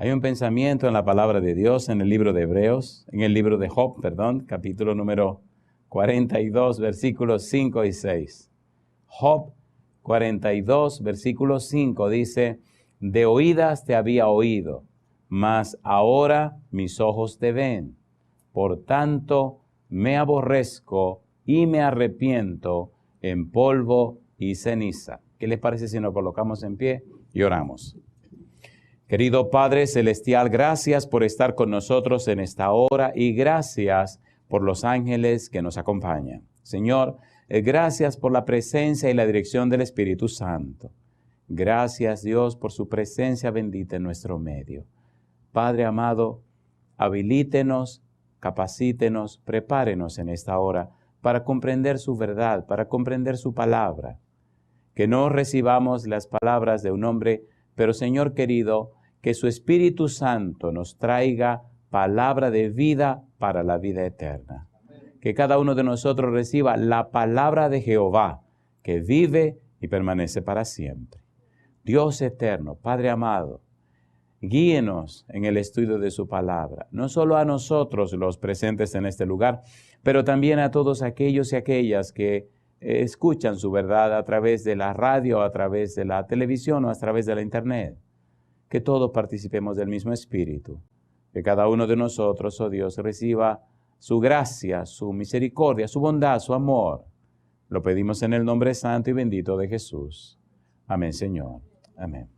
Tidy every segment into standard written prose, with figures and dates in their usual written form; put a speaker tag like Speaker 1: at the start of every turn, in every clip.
Speaker 1: Hay un pensamiento en la palabra de Dios en el libro de Hebreos, en el libro de Job, capítulo número 42, versículos 5 y 6. Job 42, versículo 5 dice: de oídas te había oído, mas ahora mis ojos te ven. Por tanto, me aborrezco y me arrepiento en polvo y ceniza. ¿Qué les parece si nos colocamos en pie y oramos? Querido Padre Celestial, gracias por estar con nosotros en esta hora y gracias por los ángeles que nos acompañan. Señor, gracias por la presencia y la dirección del Espíritu Santo. Gracias, Dios, por su presencia bendita en nuestro medio. Padre amado, habilítenos, capacítenos, prepárenos en esta hora para comprender su verdad, para comprender su palabra. Que no recibamos las palabras de un hombre, pero Señor querido, que su Espíritu Santo nos traiga palabra de vida para la vida eterna. Que cada uno de nosotros reciba la palabra de Jehová, que vive y permanece para siempre. Dios eterno, Padre amado, guíenos en el estudio de su palabra, no solo a nosotros los presentes en este lugar, pero también a todos aquellos y aquellas que escuchan su verdad a través de la radio, a través de la televisión o a través de la internet. Que todos participemos del mismo Espíritu. Que cada uno de nosotros, oh Dios, reciba su gracia, su misericordia, su bondad, su amor. Lo pedimos en el nombre santo y bendito de Jesús. Amén, Señor. Amén.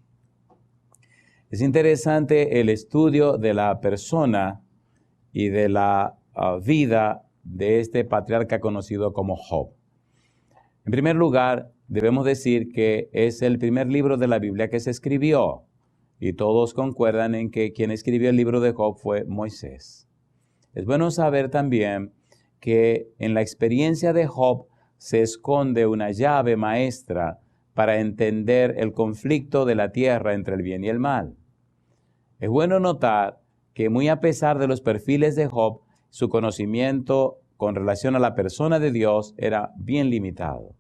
Speaker 1: Es interesante el estudio de la persona y de la vida de este patriarca conocido como Job. En primer lugar, debemos decir que es el primer libro de la Biblia que se escribió. Y todos concuerdan en que quien escribió el libro de Job fue Moisés. Es bueno saber también que en la experiencia de Job se esconde una llave maestra para entender el conflicto de la tierra entre el bien y el mal. Es bueno notar que muy a pesar de los perfiles de Job, su conocimiento con relación a la persona de Dios era bien limitado.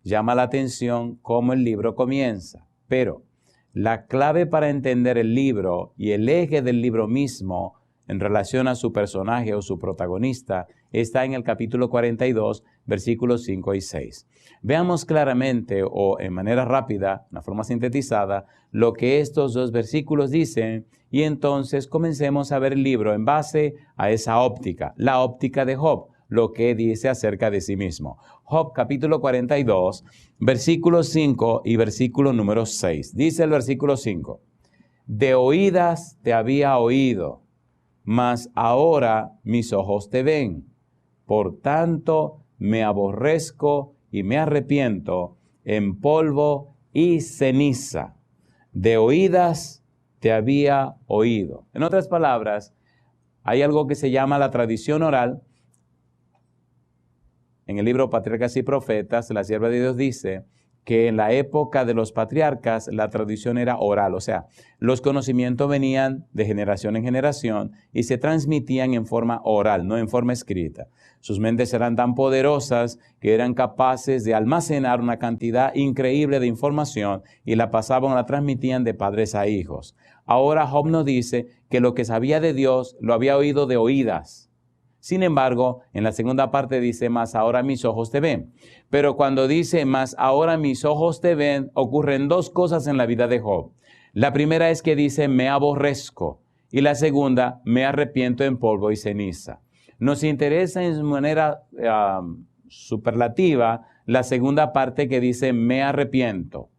Speaker 1: Llama la atención cómo el libro comienza, pero la clave para entender el libro y el eje del libro mismo en relación a su personaje o su protagonista está en el capítulo 42, versículos 5 y 6. Veamos claramente o en manera rápida, una forma sintetizada, lo que estos dos versículos dicen y entonces comencemos a ver el libro en base a esa óptica, la óptica de Job, lo que dice acerca de sí mismo. Job capítulo 42, versículo 5 y versículo número 6. Dice el versículo 5: de oídas te había oído, mas ahora mis ojos te ven. Por tanto, me aborrezco y me arrepiento en polvo y ceniza. De oídas te había oído. En otras palabras, hay algo que se llama la tradición oral. En el libro Patriarcas y Profetas, la sierva de Dios dice que en la época de los patriarcas la tradición era oral, o sea, los conocimientos venían de generación en generación y se transmitían en forma oral, no en forma escrita. Sus mentes eran tan poderosas que eran capaces de almacenar una cantidad increíble de información y la pasaban, la transmitían de padres a hijos. Ahora Job nos dice que lo que sabía de Dios lo había oído de oídas. Sin embargo, en la segunda parte dice, mas ahora mis ojos te ven. Pero cuando dice, mas ahora mis ojos te ven, ocurren dos cosas en la vida de Job. La primera es que dice, me aborrezco. Y la segunda, me arrepiento en polvo y ceniza. Nos interesa en manera superlativa la segunda parte que dice, me arrepiento.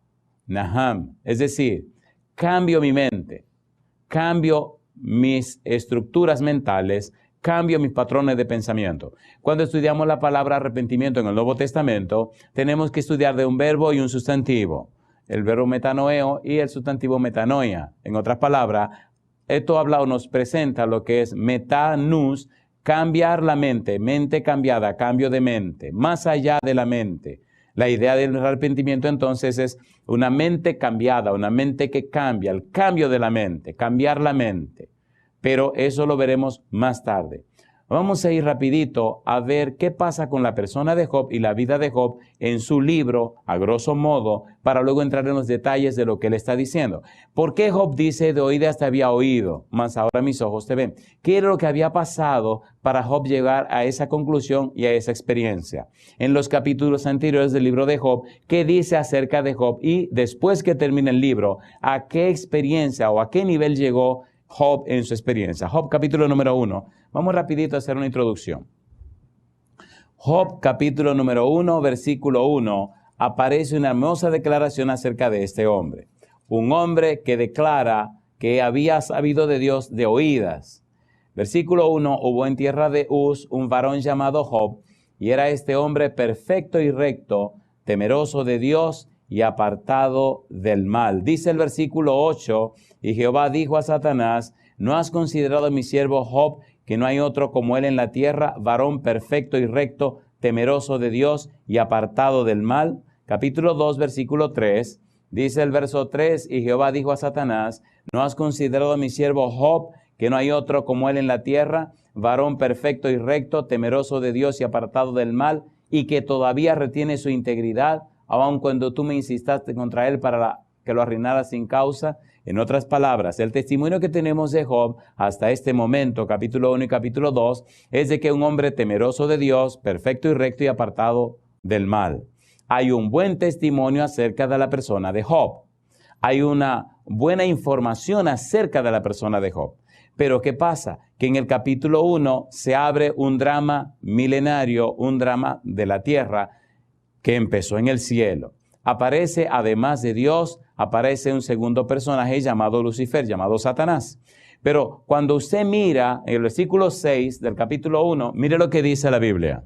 Speaker 1: Naham. Es decir, cambio mi mente, cambio mis estructuras mentales, cambio mis patrones de pensamiento. Cuando estudiamos la palabra arrepentimiento en el Nuevo Testamento, tenemos que estudiar de un verbo y un sustantivo. El verbo metanoeo y el sustantivo metanoia. En otras palabras, esto habla o nos presenta lo que es metanus, cambiar la mente, mente cambiada, cambio de mente, más allá de la mente. La idea del arrepentimiento entonces es una mente cambiada, una mente que cambia, el cambio de la mente, cambiar la mente. Pero eso lo veremos más tarde. Vamos a ir rapidito a ver qué pasa con la persona de Job y la vida de Job en su libro, a grosso modo, para luego entrar en los detalles de lo que él está diciendo. ¿Por qué Job dice, de oídas te había oído, mas ahora mis ojos te ven? ¿Qué era lo que había pasado para Job llegar a esa conclusión y a esa experiencia? En los capítulos anteriores del libro de Job, ¿qué dice acerca de Job? Y después que termine el libro, ¿a qué experiencia o a qué nivel llegó Job en su experiencia? Job capítulo número 1. Vamos rapidito a hacer una introducción. Job capítulo número 1, versículo 1, aparece una hermosa declaración acerca de este hombre. Un hombre que declara que había sabido de Dios de oídas. Versículo 1, hubo en tierra de Uz un varón llamado Job, y era este hombre perfecto y recto, temeroso de Dios y apartado del mal. Dice el versículo 8, y Jehová dijo a Satanás, ¿no has considerado a mi siervo Job, que no hay otro como él en la tierra, varón perfecto y recto, temeroso de Dios y apartado del mal? Capítulo 2, versículo 3, dice el verso 3, y Jehová dijo a Satanás, ¿no has considerado a mi siervo Job, que no hay otro como él en la tierra, varón perfecto y recto, temeroso de Dios y apartado del mal, y que todavía retiene su integridad, aun cuando tú me insistaste contra él para que lo arruinara sin causa? En otras palabras, el testimonio que tenemos de Job hasta este momento, capítulo 1 y capítulo 2, es de que un hombre temeroso de Dios, perfecto y recto y apartado del mal. Hay un buen testimonio acerca de la persona de Job. Hay una buena información acerca de la persona de Job. Pero ¿qué pasa? Que en el capítulo 1 se abre un drama milenario, un drama de la tierra que empezó en el cielo. Aparece, además de Dios, aparece un segundo personaje llamado Lucifer, llamado Satanás. Pero cuando usted mira en el versículo 6 del capítulo 1, mire lo que dice la Biblia.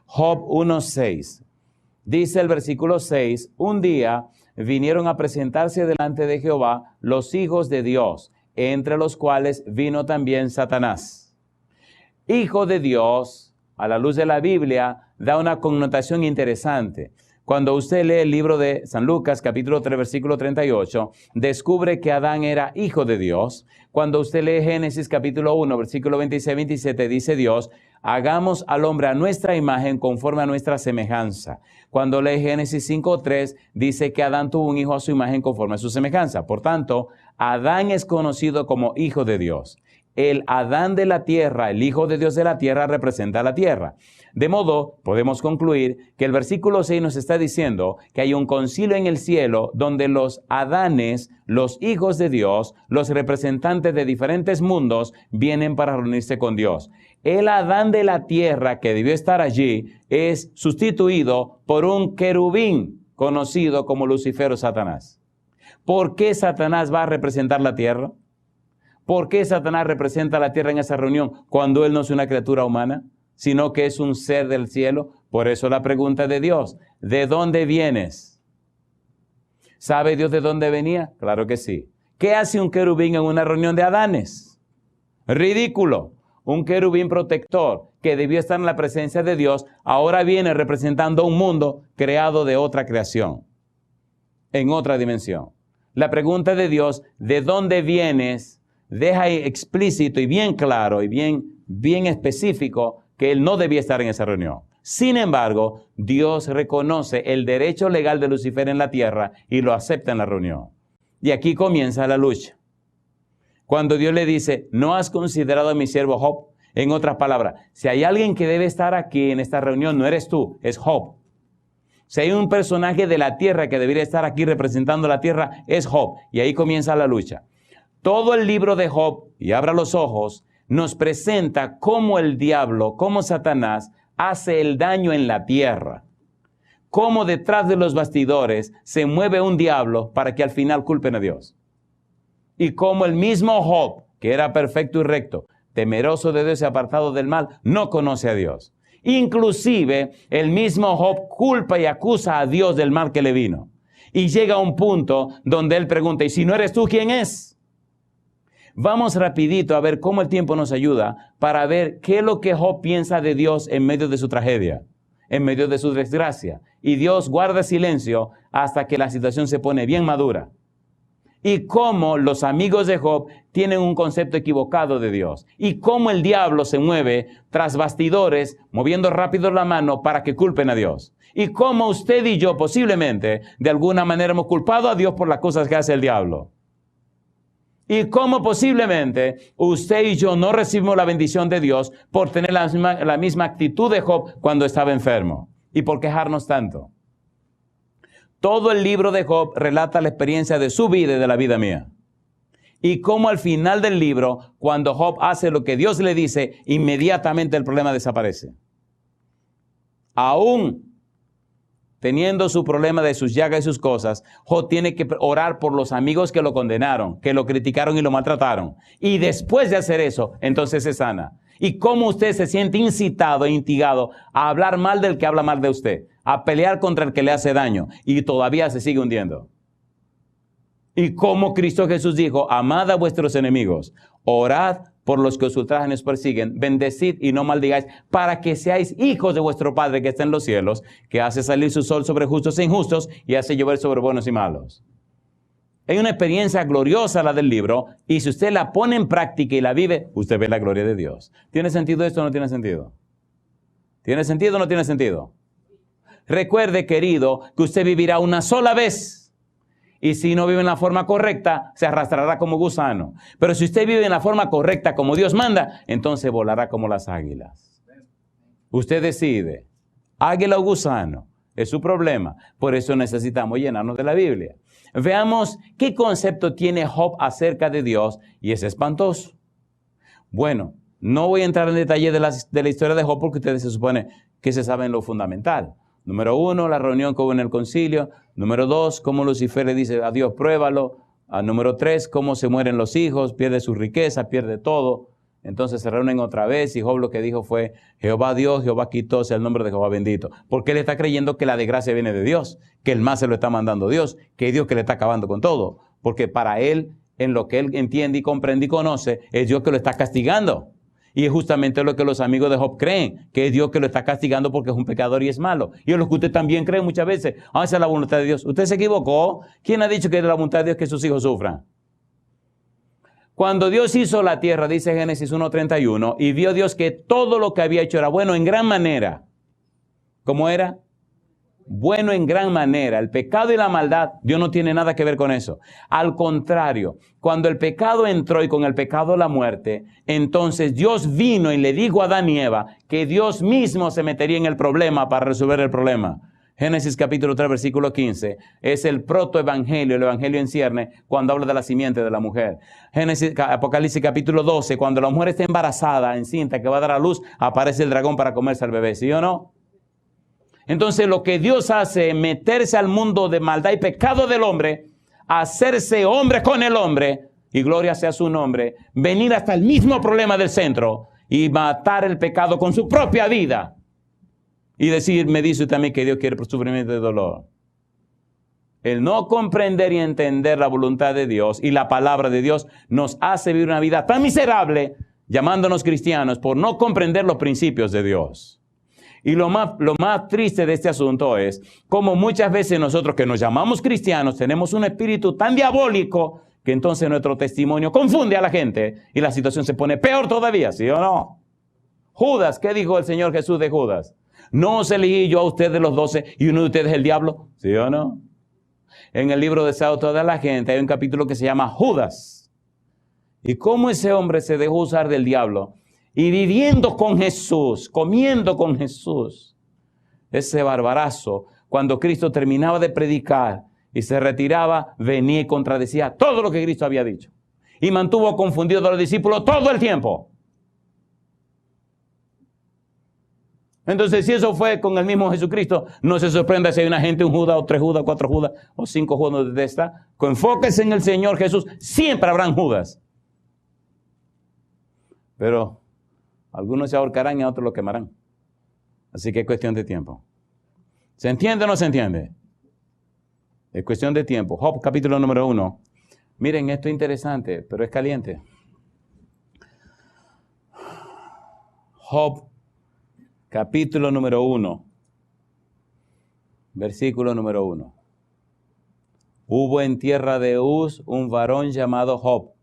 Speaker 1: Job 1:6. Dice el versículo 6, un día vinieron a presentarse delante de Jehová los hijos de Dios, entre los cuales vino también Satanás. Hijo de Dios, a la luz de la Biblia, da una connotación interesante. Cuando usted lee el libro de San Lucas, capítulo 3, versículo 38, descubre que Adán era hijo de Dios. Cuando usted lee Génesis, capítulo 1, versículo 26-27, dice Dios, hagamos al hombre a nuestra imagen conforme a nuestra semejanza. Cuando lee Génesis 5:3, dice que Adán tuvo un hijo a su imagen conforme a su semejanza. Por tanto, Adán es conocido como hijo de Dios. El Adán de la tierra, el Hijo de Dios de la tierra, representa a la tierra. De modo, podemos concluir que el versículo 6 nos está diciendo que hay un concilio en el cielo donde los Adanes, los hijos de Dios, los representantes de diferentes mundos, vienen para reunirse con Dios. El Adán de la tierra que debió estar allí es sustituido por un querubín conocido como Lucifer o Satanás. ¿Por qué Satanás va a representar la tierra? ¿Por qué Satanás representa la tierra en esa reunión cuando él no es una criatura humana, sino que es un ser del cielo? Por eso la pregunta de Dios, ¿de dónde vienes? ¿Sabe Dios de dónde venía? Claro que sí. ¿Qué hace un querubín en una reunión de Adanes? Ridículo. Un querubín protector que debió estar en la presencia de Dios, ahora viene representando un mundo creado de otra creación, en otra dimensión. La pregunta de Dios, ¿de dónde vienes?, deja explícito y bien claro y bien específico que él no debía estar en esa reunión. Sin embargo, Dios reconoce el derecho legal de Lucifer en la tierra y lo acepta en la reunión. Y aquí comienza la lucha. Cuando Dios le dice, ¿no has considerado a mi siervo Job? En otras palabras, si hay alguien que debe estar aquí en esta reunión, no eres tú, es Job. Si hay un personaje de la tierra que debería estar aquí representando la tierra, es Job. Y ahí comienza la lucha. Todo el libro de Job, y abra los ojos, nos presenta cómo el diablo, cómo Satanás, hace el daño en la tierra. Cómo detrás de los bastidores se mueve un diablo para que al final culpen a Dios. Y cómo el mismo Job, que era perfecto y recto, temeroso de Dios y apartado del mal, no conoce a Dios. Inclusive, el mismo Job culpa y acusa a Dios del mal que le vino. Y llega a un punto donde él pregunta, ¿y si no eres tú, quién es? Vamos rapidito a ver cómo el tiempo nos ayuda para ver qué es lo que Job piensa de Dios en medio de su tragedia, en medio de su desgracia. Y Dios guarda silencio hasta que la situación se pone bien madura. y cómo los amigos de Job tienen un concepto equivocado de Dios, y cómo el diablo se mueve tras bastidores, moviendo rápido la mano para que culpen a Dios, y cómo usted y yo posiblemente de alguna manera hemos culpado a Dios por las cosas que hace el diablo, y cómo posiblemente usted y yo no recibimos la bendición de Dios por tener la misma actitud de Job cuando estaba enfermo, y por quejarnos tanto. Todo el libro de Job relata la experiencia de su vida y de la vida mía. Y cómo al final del libro, cuando Job hace lo que Dios le dice, inmediatamente el problema desaparece. Aún teniendo su problema de sus llagas y sus cosas, Job tiene que orar por los amigos que lo condenaron, que lo criticaron y lo maltrataron. Y después de hacer eso, entonces se sana. Y cómo usted se siente incitado e instigado a hablar mal del que habla mal de usted, a pelear contra el que le hace daño, y todavía se sigue hundiendo. Y como Cristo Jesús dijo, amad a vuestros enemigos, orad por los que os ultrajan y os persiguen, bendecid y no maldigáis, para que seáis hijos de vuestro Padre que está en los cielos, que hace salir su sol sobre justos e injustos y hace llover sobre buenos y malos. Hay una experiencia gloriosa la del libro, y si usted la pone en práctica y la vive, usted ve la gloria de Dios. ¿Tiene sentido esto o no tiene sentido? ¿Tiene sentido o no tiene sentido? Recuerde, querido, que usted vivirá una sola vez, y si no vive en la forma correcta, se arrastrará como gusano. Pero si usted vive en la forma correcta, como Dios manda, entonces volará como las águilas. Usted decide, águila o gusano, es su problema. Por eso necesitamos llenarnos de la Biblia. Veamos qué concepto tiene Job acerca de Dios, y es espantoso. Bueno, no voy a entrar en detalle de la historia de Job, porque ustedes se supone que se saben lo fundamental. Número 1, la reunión que hubo en el concilio. Número 2, cómo Lucifer le dice a Dios, pruébalo. Número 3, cómo se mueren los hijos, pierde su riqueza, pierde todo. Entonces se reúnen otra vez y Job lo que dijo fue, Jehová Dios, Jehová quitó, sea el nombre de Jehová bendito. Porque él está creyendo que la desgracia viene de Dios, que el mal se lo está mandando Dios, que es Dios que le está acabando con todo. Porque para él, en lo que él entiende y comprende y conoce, es Dios que lo está castigando. Y es justamente lo que los amigos de Job creen, que es Dios que lo está castigando porque es un pecador y es malo. Y es lo que usted también cree muchas veces. Esa es la voluntad de Dios. Usted se equivocó. ¿Quién ha dicho que es la voluntad de Dios que sus hijos sufran? Cuando Dios hizo la tierra, dice Génesis 1:31, y vio Dios que todo lo que había hecho era bueno en gran manera. ¿Cómo era? Bueno en gran manera. El pecado y la maldad, Dios no tiene nada que ver con eso. Al contrario, cuando el pecado entró y con el pecado la muerte, entonces Dios vino y le dijo a Adán y Eva que Dios mismo se metería en el problema para resolver el problema. Génesis capítulo 3, versículo 15, es el protoevangelio, el evangelio en cierne, cuando habla de la simiente de la mujer. Apocalipsis capítulo 12, cuando la mujer está embarazada, encinta, que va a dar a luz, aparece el dragón para comerse al bebé, ¿sí o no? Entonces lo que Dios hace es meterse al mundo de maldad y pecado del hombre, hacerse hombre con el hombre, y gloria sea su nombre, venir hasta el mismo problema del centro y matar el pecado con su propia vida. Y decir, me dice también que Dios quiere por sufrimiento y dolor. El no comprender y entender la voluntad de Dios y la palabra de Dios nos hace vivir una vida tan miserable, llamándonos cristianos, por no comprender los principios de Dios. Y lo más triste de este asunto es como muchas veces nosotros que nos llamamos cristianos tenemos un espíritu tan diabólico que entonces nuestro testimonio confunde a la gente y la situación se pone peor todavía, ¿sí o no? Judas, ¿qué dijo el Señor Jesús de Judas? ¿No os elegí yo a ustedes los 12 y uno de ustedes es el diablo? ¿Sí o no? En el libro de Sao toda la gente hay un capítulo que se llama Judas. Y cómo ese hombre se dejó usar del diablo y viviendo con Jesús, comiendo con Jesús. Ese barbarazo, cuando Cristo terminaba de predicar y se retiraba, venía y contradecía todo lo que Cristo había dicho. Y mantuvo confundidos a los discípulos todo el tiempo. Entonces, si eso fue con el mismo Jesucristo, no se sorprenda si hay una gente, un Judas, o 3 Judas, 4 Judas, o 5 Judas donde está. Enfóquese en el Señor Jesús. Siempre habrán Judas. Pero algunos se ahorcarán y a otros lo quemarán. Así que es cuestión de tiempo. ¿Se entiende o no se entiende? Es cuestión de tiempo. Job, capítulo número 1. Miren, esto es interesante, pero es caliente. Job, capítulo número 1, versículo número 1. hubo en tierra de Uz un varón llamado Job.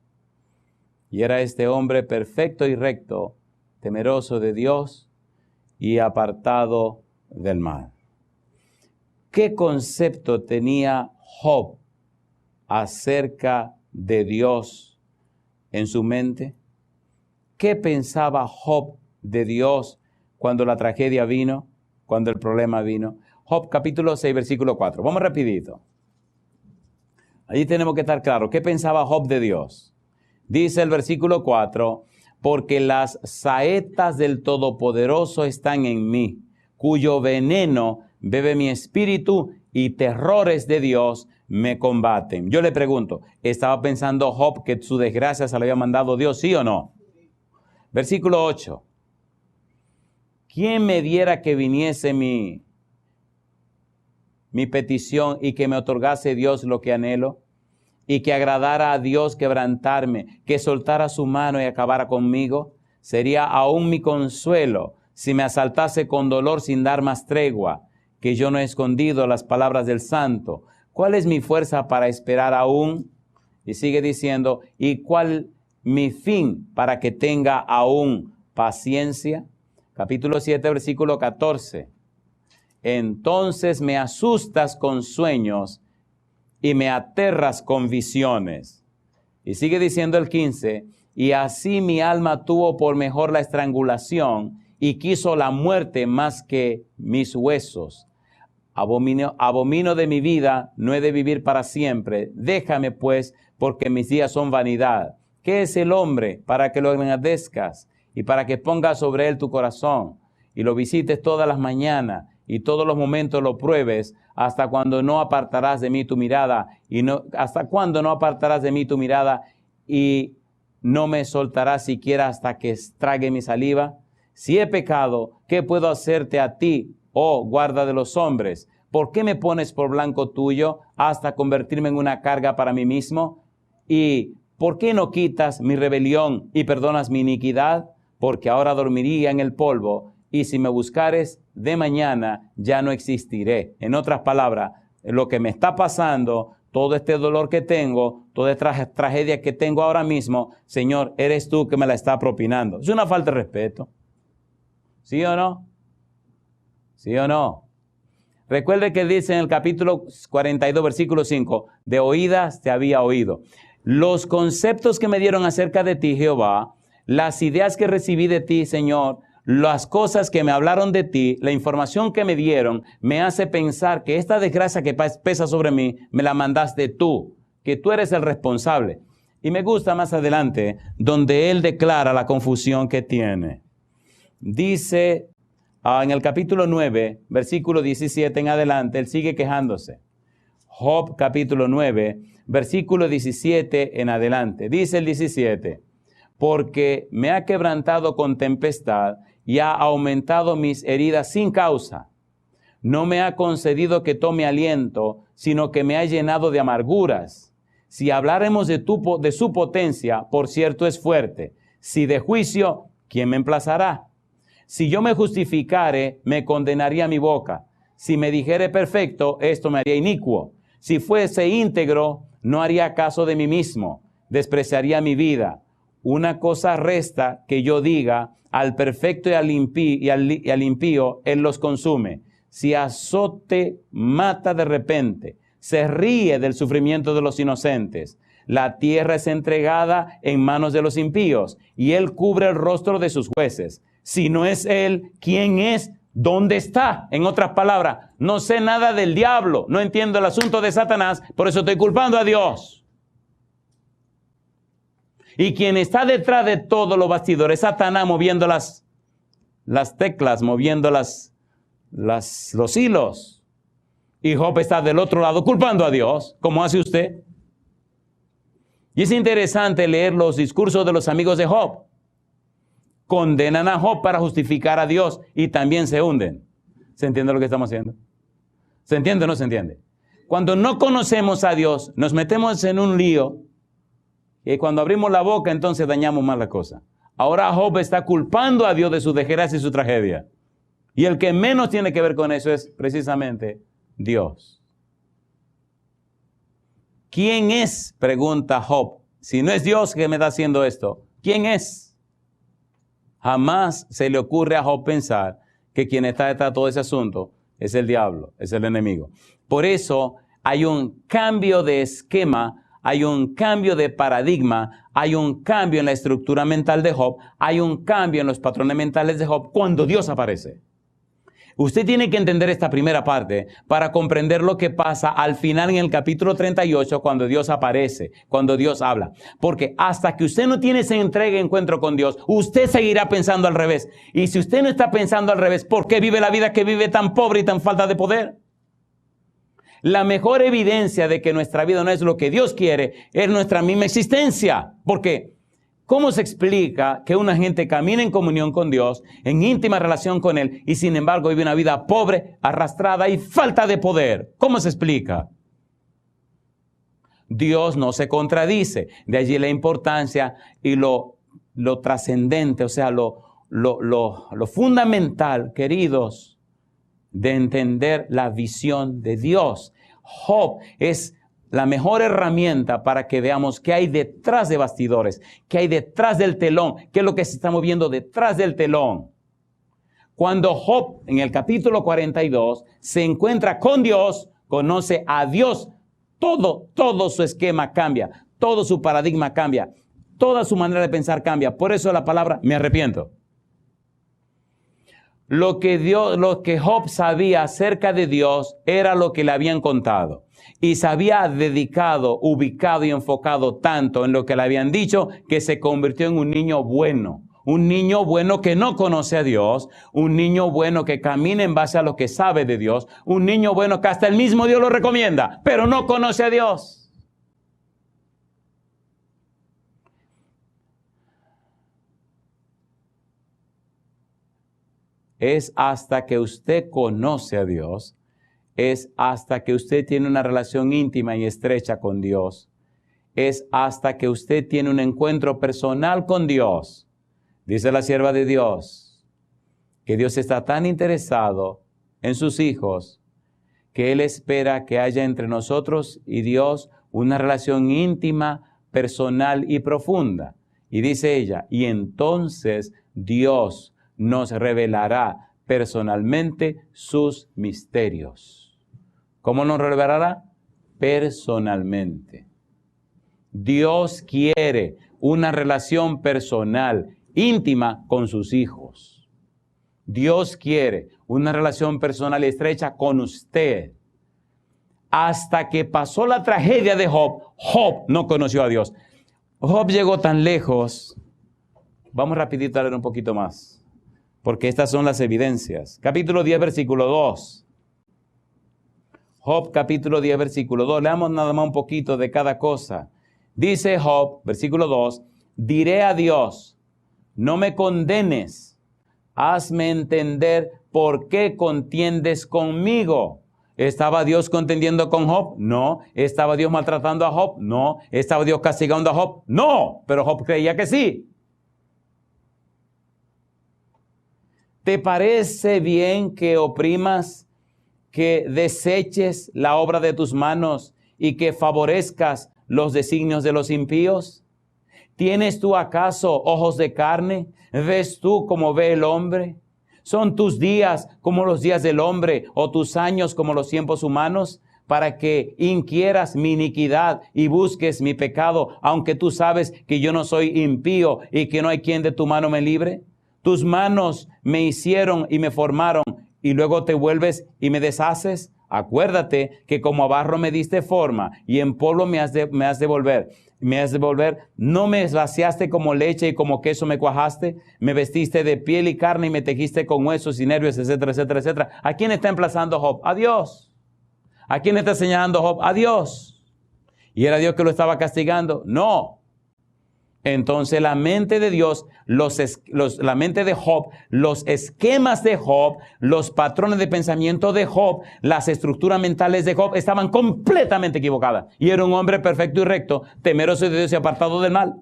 Speaker 1: Y era este hombre perfecto y recto, temeroso de Dios y apartado del mal. ¿Qué concepto tenía Job acerca de Dios en su mente? ¿Qué pensaba Job de Dios cuando la tragedia vino, cuando el problema vino? Job capítulo 6, versículo 4. Vamos rapidito. Allí tenemos que estar claros. ¿Qué pensaba Job de Dios? Dice el versículo 4, porque las saetas del Todopoderoso están en mí, cuyo veneno bebe mi espíritu y terrores de Dios me combaten. Yo le pregunto, ¿estaba pensando Job que su desgracia se la había mandado Dios, sí o no? Versículo 8. ¿Quién me diera que viniese mi petición y que me otorgase Dios lo que anhelo? Y que agradara a Dios quebrantarme, que soltara su mano y acabara conmigo. Sería aún mi consuelo si me asaltase con dolor sin dar más tregua, que yo no he escondido las palabras del santo. ¿Cuál es mi fuerza para esperar aún? Y sigue diciendo, ¿y cuál mi fin para que tenga aún paciencia? Capítulo 7, versículo 14. Entonces me asustas con sueños y me aterras con visiones. Y sigue diciendo el 15, y así mi alma tuvo por mejor la estrangulación y quiso la muerte más que mis huesos. Abomino de mi vida, no he de vivir para siempre. Déjame pues, porque mis días son vanidad. ¿Qué es el hombre para que lo engrandezcas y para que pongas sobre él tu corazón y lo visites todas las mañanas y todos los momentos lo pruebes? ¿Hasta cuando no apartarás de mí tu mirada? ¿Hasta cuándo no apartarás de mí tu mirada y no me soltarás siquiera hasta que trague mi saliva? Si he pecado, ¿qué puedo hacerte a ti, oh guarda de los hombres? ¿Por qué me pones por blanco tuyo hasta convertirme en una carga para mí mismo? ¿Y por qué no quitas mi rebelión y perdonas mi iniquidad? Porque ahora dormiría en el polvo, y si me buscares de mañana, ya no existiré. En otras palabras, lo que me está pasando, todo este dolor que tengo, toda esta tragedia que tengo ahora mismo, Señor, eres tú que me la está propinando. Es una falta de respeto. ¿Sí o no? ¿Sí o no? Recuerde que dice en el capítulo 42, versículo 5, de oídas te había oído. Los conceptos que me dieron acerca de ti, Jehová, las ideas que recibí de ti, Señor, las cosas que me hablaron de ti, la información que me dieron, me hace pensar que esta desgracia que pesa sobre mí, me la mandaste tú, que tú eres el responsable. Y me gusta más adelante, donde él declara la confusión que tiene. Dice en el capítulo 9, versículo 17 en adelante, él sigue quejándose. Job capítulo 9, versículo 17 en adelante. Dice el 17, porque me ha quebrantado con tempestad y ha aumentado mis heridas sin causa. No me ha concedido que tome aliento, sino que me ha llenado de amarguras. Si habláremos de su potencia, por cierto es fuerte. Si de juicio, ¿quién me emplazará? Si yo me justificare, me condenaría mi boca. Si me dijere perfecto, esto me haría inicuo. Si fuese íntegro, no haría caso de mí mismo. Despreciaría mi vida. Una cosa resta que yo diga, al perfecto y al impío, él los consume. Si azote mata de repente, se ríe del sufrimiento de los inocentes. La tierra es entregada en manos de los impíos, y él cubre el rostro de sus jueces. Si no es él, ¿quién es? ¿Dónde está? En otras palabras, no sé nada del diablo, no entiendo el asunto de Satanás, por eso estoy culpando a Dios. Y quien está detrás de todos los bastidores, Satanás moviendo las teclas, moviendo los hilos. Y Job está del otro lado culpando a Dios, como hace usted. Y es interesante leer los discursos de los amigos de Job. Condenan a Job para justificar a Dios y también se hunden. ¿Se entiende lo que estamos haciendo? ¿Se entiende o no se entiende? Cuando no conocemos a Dios, nos metemos en un lío. Y cuando abrimos la boca, entonces dañamos más la cosa. Ahora Job está culpando a Dios de su desgracia y su tragedia. Y el que menos tiene que ver con eso es precisamente Dios. ¿Quién es? Pregunta Job. Si no es Dios que me está haciendo esto, ¿quién es? Jamás se le ocurre a Job pensar que quien está detrás de todo ese asunto es el diablo, es el enemigo. Por eso hay un cambio de esquema, hay un cambio de paradigma, hay un cambio en la estructura mental de Job, hay un cambio en los patrones mentales de Job cuando Dios aparece. Usted tiene que entender esta primera parte para comprender lo que pasa al final en el capítulo 38 cuando Dios aparece, cuando Dios habla. Porque hasta que usted no tiene ese entrega y encuentro con Dios, usted seguirá pensando al revés. Y si usted no está pensando al revés, ¿por qué vive la vida que vive tan pobre y tan falta de poder? La mejor evidencia de que nuestra vida no es lo que Dios quiere es nuestra misma existencia. ¿Por qué? ¿Cómo se explica que una gente camina en comunión con Dios, en íntima relación con Él, y sin embargo vive una vida pobre, arrastrada y falta de poder? ¿Cómo se explica? Dios no se contradice. De allí la importancia y lo trascendente, o sea, lo fundamental, queridos, de entender la visión de Dios. Job es la mejor herramienta para que veamos qué hay detrás de bastidores, qué hay detrás del telón, qué es lo que se está moviendo detrás del telón. Cuando Job, en el capítulo 42, se encuentra con Dios, conoce a Dios, todo su esquema cambia, todo su paradigma cambia, toda su manera de pensar cambia. Por eso la palabra, me arrepiento. Lo que Job sabía acerca de Dios era lo que le habían contado. Y se había dedicado, ubicado y enfocado tanto en lo que le habían dicho que se convirtió en un niño bueno. Un niño bueno que no conoce a Dios. Un niño bueno que camina en base a lo que sabe de Dios. Un niño bueno que hasta el mismo Dios lo recomienda, pero no conoce a Dios. Es hasta que usted conoce a Dios, es hasta que usted tiene una relación íntima y estrecha con Dios, es hasta que usted tiene un encuentro personal con Dios. Dice la sierva de Dios, que Dios está tan interesado en sus hijos, que Él espera que haya entre nosotros y Dios una relación íntima, personal y profunda. Y dice ella, y entonces Dios nos revelará personalmente sus misterios. ¿Cómo nos revelará? Personalmente. Dios quiere una relación personal, íntima con sus hijos. Dios quiere una relación personal estrecha con usted. Hasta que pasó la tragedia de Job, Job no conoció a Dios. Job llegó tan lejos. Vamos rapidito a leer un poquito más, porque estas son las evidencias. Capítulo 10, versículo 2. Job, capítulo 10, versículo 2. Leamos nada más un poquito de cada cosa. Dice Job, versículo 2, diré a Dios, no me condenes, hazme entender por qué contiendes conmigo. ¿Estaba Dios contendiendo con Job? No. ¿Estaba Dios maltratando a Job? No. ¿Estaba Dios castigando a Job? No. Pero Job creía que sí. ¿Te parece bien que oprimas, que deseches la obra de tus manos y que favorezcas los designios de los impíos? ¿Tienes tú acaso ojos de carne? ¿Ves tú como ve el hombre? ¿Son tus días como los días del hombre o tus años como los tiempos humanos? Para que inquieras mi iniquidad y busques mi pecado, aunque tú sabes que yo no soy impío y que no hay quien de tu mano me libre. Tus manos me hicieron y me formaron, y luego te vuelves y me deshaces. Acuérdate que como a barro me diste forma, y en polvo me has de volver. No me vaciaste como leche y como queso me cuajaste. Me vestiste de piel y carne y me tejiste con huesos y nervios, etcétera, etcétera, etcétera. ¿A quién está emplazando Job? A Dios. ¿A quién está señalando Job? A Dios. ¿Y era Dios que lo estaba castigando? No. Entonces la mente de Dios, la mente de Job, los esquemas de Job, los patrones de pensamiento de Job, las estructuras mentales de Job estaban completamente equivocadas. Y era un hombre perfecto y recto, temeroso de Dios y apartado del mal.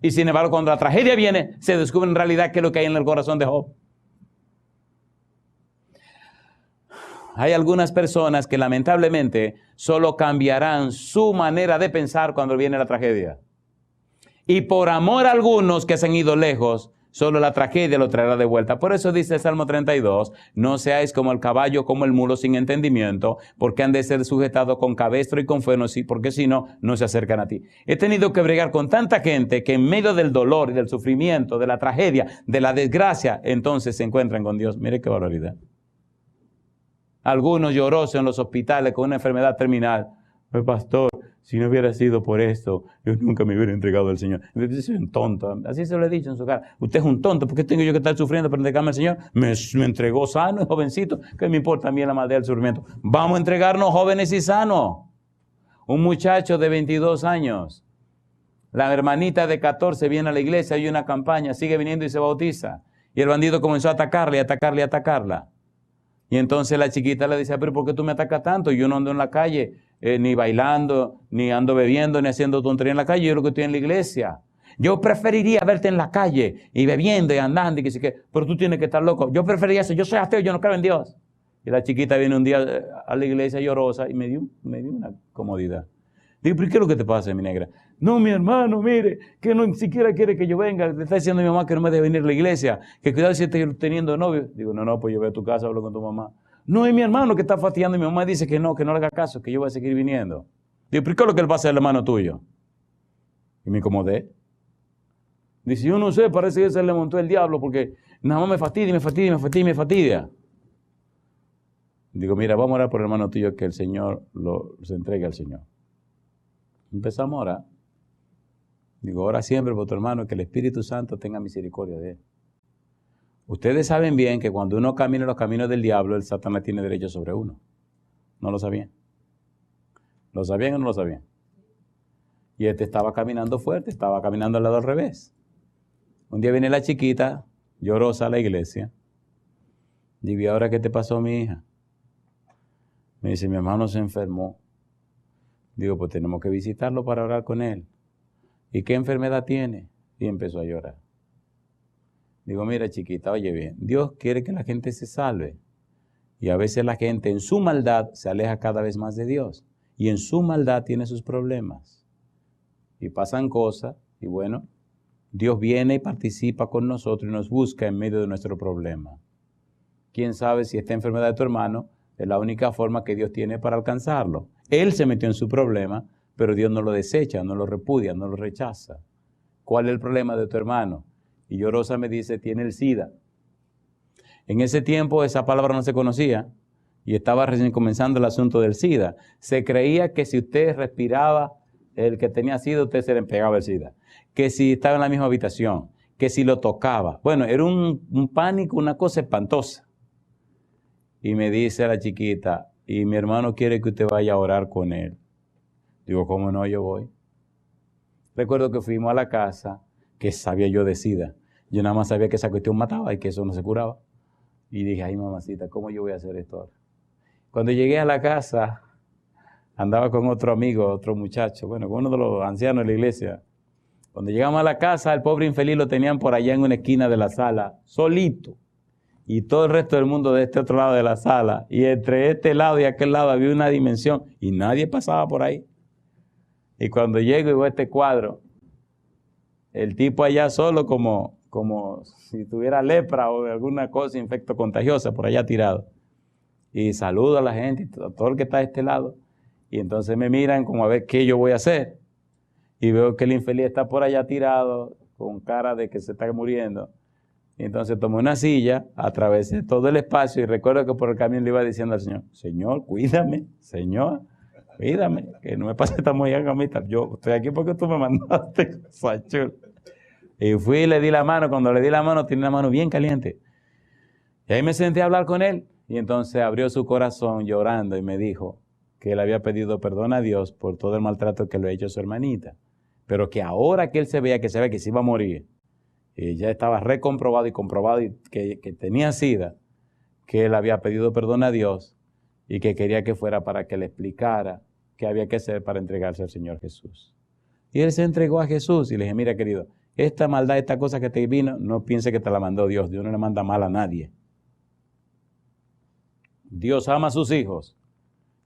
Speaker 1: Y sin embargo, cuando la tragedia viene, se descubre en realidad qué es lo que hay en el corazón de Job. Hay algunas personas que lamentablemente solo cambiarán su manera de pensar cuando viene la tragedia. Y por amor a algunos que se han ido lejos, solo la tragedia lo traerá de vuelta. Por eso dice el Salmo 32, no seáis como el caballo, como el mulo sin entendimiento, porque han de ser sujetados con cabestro y con freno, porque si no, no se acercan a ti. He tenido que bregar con tanta gente que en medio del dolor y del sufrimiento, de la tragedia, de la desgracia, entonces se encuentran con Dios. Mire qué barbaridad. Algunos llorosos en los hospitales con una enfermedad terminal. Pastor, si no hubiera sido por esto, yo nunca me hubiera entregado al Señor. Usted es un tonto. Así se lo he dicho en su cara. Usted es un tonto. ¿Por qué tengo yo que estar sufriendo para entregarme al Señor? Me entregó sano y jovencito. ¿Qué me importa a mí la maldad del sufrimiento? Vamos a entregarnos jóvenes y sanos. Un muchacho de 22 años. La hermanita de 14 viene a la iglesia, hay una campaña, sigue viniendo y se bautiza. Y el bandido comenzó a atacarle, atacarla. Y entonces la chiquita le dice, pero ¿por qué tú me atacas tanto? Yo no ando en la calle, ni bailando, ni ando bebiendo, ni haciendo tontería en la calle. Yo lo que estoy en la iglesia. Yo preferiría verte en la calle y bebiendo y andando y que sí que, pero tú tienes que estar loco. Yo preferiría eso. Yo soy ateo, yo no creo en Dios. Y la chiquita viene un día a la iglesia llorosa y me dio una comodidad. Digo, ¿pero qué es lo que te pasa, mi negra? No, mi hermano, mire, que no ni siquiera quiere que yo venga. Le está diciendo a mi mamá que no me debe venir a la iglesia, que cuidado si estoy teniendo novio. Digo, no, pues yo voy a tu casa, hablo con tu mamá. No, es mi hermano que está fastidiando. Mi mamá dice que no le haga caso, que yo voy a seguir viniendo. Digo, ¿pero qué es lo que le pasa al hermano tuyo? Y me incomodé. Dice, yo no sé, parece que se le montó el diablo porque nada más me fastidia. Digo, mira, vamos a orar por el hermano tuyo que el Señor se entregue al Señor. Empezamos a orar. Digo, ora siempre por tu hermano, que el Espíritu Santo tenga misericordia de él. Ustedes saben bien que cuando uno camina los caminos del diablo, el Satanás tiene derecho sobre uno. ¿No lo sabían? ¿Lo sabían o no lo sabían? Y este estaba caminando fuerte, estaba caminando al lado al revés. Un día viene la chiquita, llorosa a la iglesia. Digo, ¿y ahora qué te pasó, mi hija? Me dice, mi hermano se enfermó. Digo, pues tenemos que visitarlo para orar con él. ¿Y qué enfermedad tiene? Y empezó a llorar. Digo, mira chiquita, oye bien, Dios quiere que la gente se salve. Y a veces la gente en su maldad se aleja cada vez más de Dios. Y en su maldad tiene sus problemas. Y pasan cosas, y bueno, Dios viene y participa con nosotros y nos busca en medio de nuestro problema. ¿Quién sabe si esta enfermedad de tu hermano es la única forma que Dios tiene para alcanzarlo? Él se metió en su problema, pero Dios no lo desecha, no lo repudia, no lo rechaza. ¿Cuál es el problema de tu hermano? Y llorosa me dice, tiene el SIDA. En ese tiempo esa palabra no se conocía y estaba recién comenzando el asunto del SIDA. Se creía que si usted respiraba el que tenía SIDA, usted se le pegaba el SIDA. Que si estaba en la misma habitación, que si lo tocaba. Bueno, era un pánico, una cosa espantosa. Y me dice la chiquita, y mi hermano quiere que usted vaya a orar con él. Digo, ¿cómo no? Yo voy. Recuerdo que fuimos a la casa, que sabía yo de SIDA. Yo nada más sabía que esa cuestión mataba y que eso no se curaba. Y dije, ay mamacita, ¿cómo yo voy a hacer esto ahora? Cuando llegué a la casa, andaba con otro amigo, otro muchacho, bueno, con uno de los ancianos de la iglesia. Cuando llegamos a la casa, el pobre infeliz lo tenían por allá en una esquina de la sala, solito. Y todo el resto del mundo de este otro lado de la sala. Y entre este lado y aquel lado había una dimensión. Y nadie pasaba por ahí. Y cuando llego y veo este cuadro, el tipo allá solo como si tuviera lepra o alguna cosa, infecto contagiosa, por allá tirado. Y saludo a la gente, todo el que está de este lado. Y entonces me miran como a ver qué yo voy a hacer. Y veo que el infeliz está por allá tirado, con cara de que se está muriendo. Y entonces tomé una silla, atravesé todo el espacio y recuerdo que por el camino le iba diciendo al Señor, Señor, cuídame, Señor, cuídame, que no me pase esta mollanga a mí. Yo estoy aquí porque tú me mandaste, Sachul. Y fui y le di la mano. Cuando le di la mano, tenía la mano bien caliente. Y ahí me senté a hablar con él. Y entonces abrió su corazón llorando y me dijo que él había pedido perdón a Dios por todo el maltrato que le ha hecho a su hermanita. Pero que ahora que él se vea que se iba a morir, y ya estaba recomprobado y comprobado que tenía SIDA, que él había pedido perdón a Dios y que quería que fuera para que le explicara qué había que hacer para entregarse al Señor Jesús. Y él se entregó a Jesús y le dije, mira querido, esta maldad, esta cosa que te vino, no piense que te la mandó Dios. Dios no le manda mal a nadie. Dios ama a sus hijos.